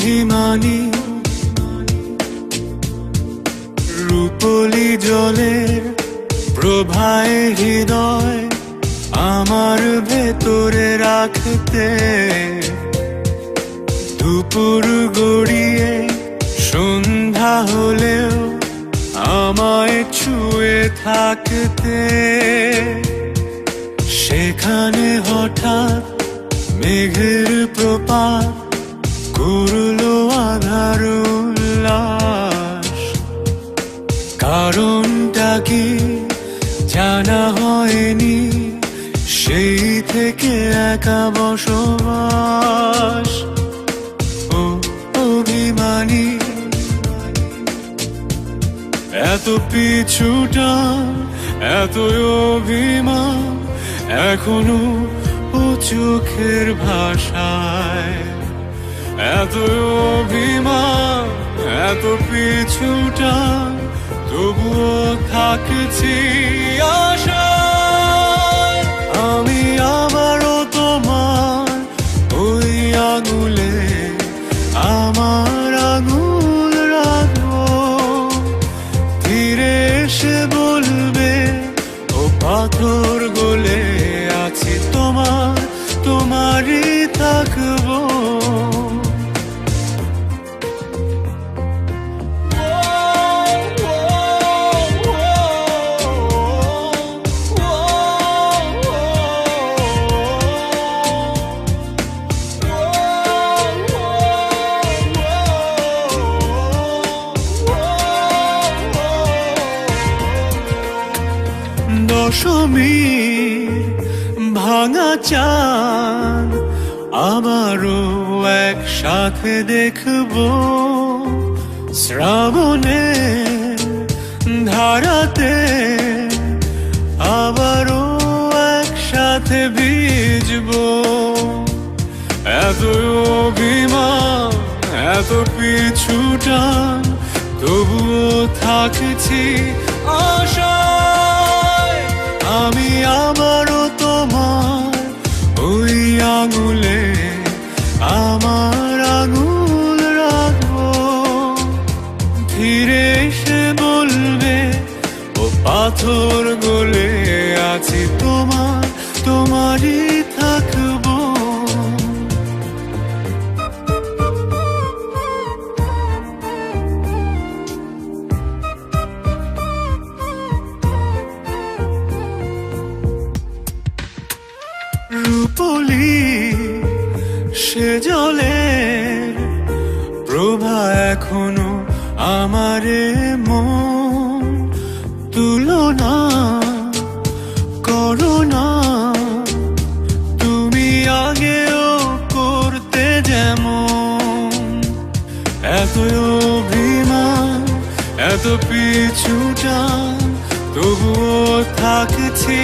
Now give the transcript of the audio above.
অভিমানী রূপলি জলের প্রভায় হৃদয় আমার ভেতরে রাখতে, দুপুর গড়িয়ে সন্ধ্যা হলেও আমায় ছুঁয়ে থাকতে। সেখানে হঠাৎ মেঘের প্রপাত করলো আধার উল্লাস। কারণটা কি জানা হয়নি, সেই থেকে একা বসবাস। ও অভিমানী এত পিছুটা, এত অভিমান এখনো ও চোখের ভাষায়। এত অভিমান, এত পিছুটা, তবুও থাকছি আশায়। আমি আবারও তোমার ওই আঙুলে আমার আঙুল রাখবো। ফিরে এসে বলবে ও পাথর গলে আছি তোমার, তোমারই থাকবো। দশমীর ভাঙা চাঁদ আবারও একসাথে দেখবো। শ্রাবণের ধারাতে আবারও একসাথে ভিজবো। এত অভিমান, এত পিছুটান, তবুও থাকছি আশায়। আমি আবারও তোমার ওই আঙুলে আমার আঙুল রাখবো। ফিরে এসে বলবে ও পাথর গলে আছি তোমার, তোমারই থাকবো। রূপলি সে জলের প্রভা এখনো আমারে মন, তুলনা করো না তুমি আগেও করতে যেমন। এত অভিমান, এত পিছুটান, তবুও থাকছি